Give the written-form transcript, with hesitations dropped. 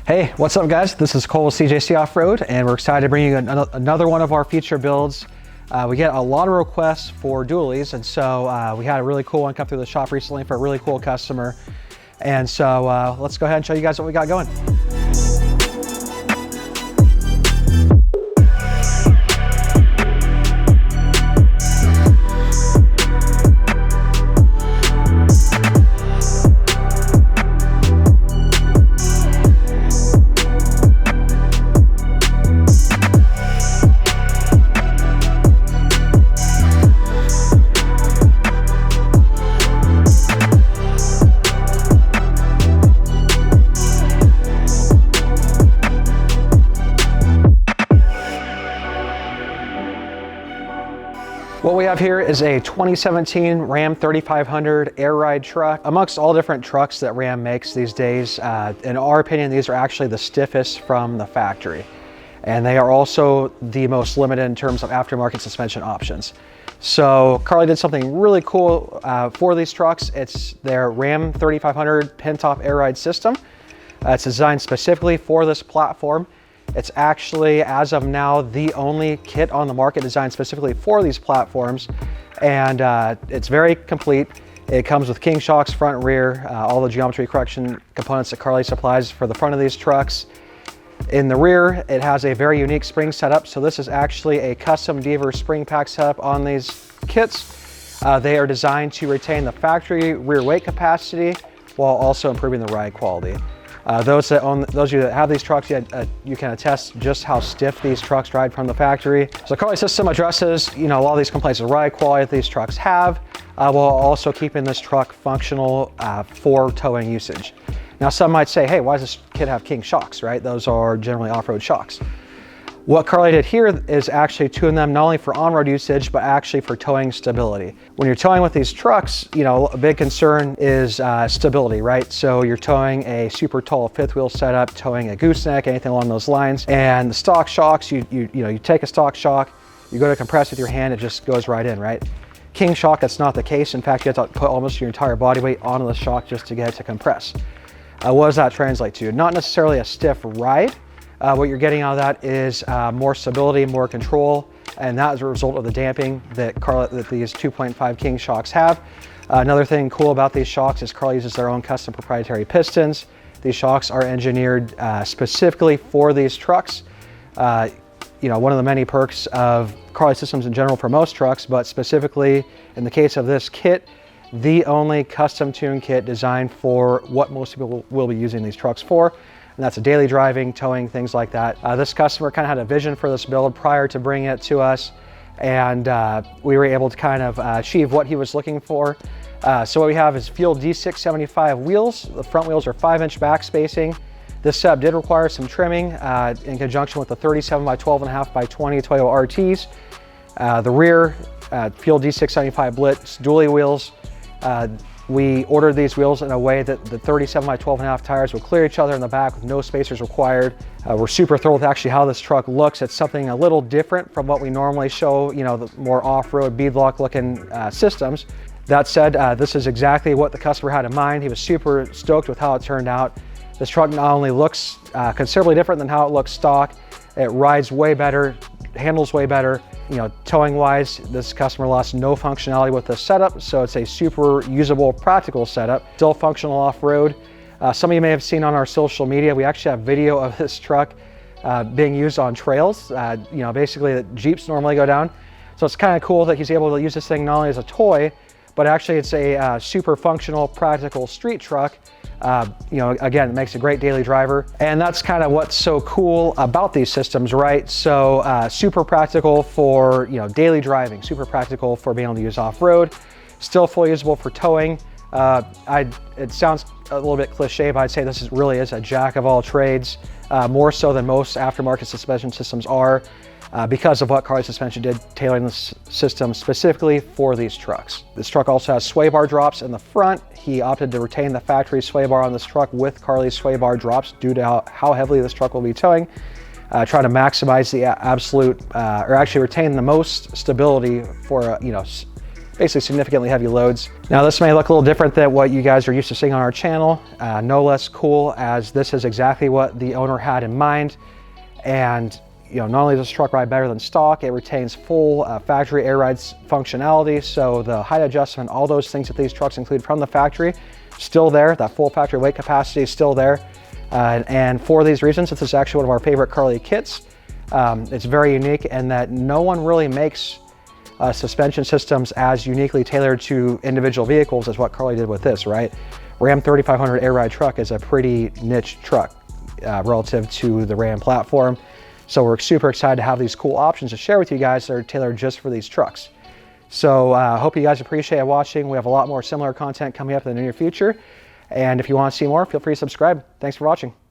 Hey, what's up guys? This is Cole with CJC Off-Road, and we're excited to bring you another one of our feature builds. We get a lot of requests for dualies, and so we had a really cool one come through the shop recently for a really cool customer. And so let's go ahead and show you guys what we got going. What we have here is a 2017 Ram 3500 air ride truck. Amongst all different trucks that Ram makes these days, in our opinion, these are actually the stiffest from the factory. And they are also the most limited in terms of aftermarket suspension options. So Carli did something really cool for these trucks. It's their Ram 3500 Pintop air ride system. It's designed specifically for this platform. It's actually, as of now, the only kit on the market designed specifically for these platforms. And it's very complete. It comes with king shocks, front and rear, all the geometry correction components that Carli supplies for the front of these trucks. In the rear, it has a very unique spring setup. So this is actually a custom Deaver spring pack setup on these kits. They are designed to retain the factory rear weight capacity while also improving the ride quality. Those of you that have these trucks, you can attest just how stiff these trucks ride from the factory. So Carli system addresses, a lot of these complaints of ride quality that these trucks have, while also keeping this truck functional for towing usage. Now, some might say, hey, why does this kit have king shocks, right? Those are generally off-road shocks. What Carli did here is actually tune them not only for on-road usage, but actually for towing stability. When you're towing with these trucks, a big concern is stability, right? So you're towing a super tall fifth wheel setup, towing a gooseneck, anything along those lines. And the stock shocks, you take a stock shock, you go to compress with your hand, it just goes right in, right? King shock, that's not the case. In fact, you have to put almost your entire body weight onto the shock just to get it to compress. What does that translate to? Not necessarily a stiff ride. What you're getting out of that is more stability, more control, and that is a result of the damping that these 2.5 king shocks have. Another thing cool about these shocks is Carli uses their own custom proprietary pistons. These shocks are engineered specifically for these trucks. One of the many perks of Carli systems in general for most trucks, but specifically in the case of this kit, the only custom tuned kit designed for what most people will be using these trucks for. And that's a daily driving, towing, things like that. This customer kind of had a vision for this build prior to bringing it to us, and we were able to kind of achieve what he was looking for. So what we have is Field D675 wheels. The front wheels are 5-inch back spacing. This setup did require some trimming in conjunction with the 37 by 12.5 by 20 Toyo RTs. The rear, Field D675 Blitz dually wheels. We ordered these wheels in a way that the 37 by 12.5 tires will clear each other in the back with no spacers required. We're super thrilled with actually how this truck looks. It's something a little different from what we normally show, the more off-road beadlock looking systems. That said, this is exactly what the customer had in mind. He was super stoked with how it turned out. This truck not only looks considerably different than how it looks stock, it rides way better, handles way better. Towing wise, this customer lost no functionality with this setup, so it's a super usable, practical setup. Still functional off-road. Some of you may have seen on our social media, we actually have video of this truck being used on trails. Basically that Jeeps normally go down. So it's kind of cool that he's able to use this thing not only as a toy, but actually it's a super functional, practical street truck. Again, it makes a great daily driver. And that's kind of what's so cool about these systems, right? So super practical for, daily driving, super practical for being able to use off-road, still fully usable for towing. It sounds a little bit cliche, but I'd say this really is a jack of all trades, more so than most aftermarket suspension systems are. Because of what Carli Suspension did, tailoring this system specifically for these trucks. This truck also has sway bar drops in the front. He opted to retain the factory sway bar on this truck with Carli's sway bar drops due to how heavily this truck will be towing. Try to maximize the absolute, or actually retain the most stability for basically significantly heavy loads. Now this may look a little different than what you guys are used to seeing on our channel. No less cool, as this is exactly what the owner had in mind. And you know, not only does this truck ride better than stock, it retains full factory air ride functionality. So the height adjustment, all those things that these trucks include from the factory, still there. That full factory weight capacity is still there. And for these reasons, this is actually one of our favorite Carli kits. It's very unique in that no one really makes suspension systems as uniquely tailored to individual vehicles as what Carli did with this, right? Ram 3500 air ride truck is a pretty niche truck relative to the Ram platform. So we're super excited to have these cool options to share with you guys that are tailored just for these trucks. So I hope you guys appreciate watching. We have a lot more similar content coming up in the near future. And if you want to see more, feel free to subscribe. Thanks for watching.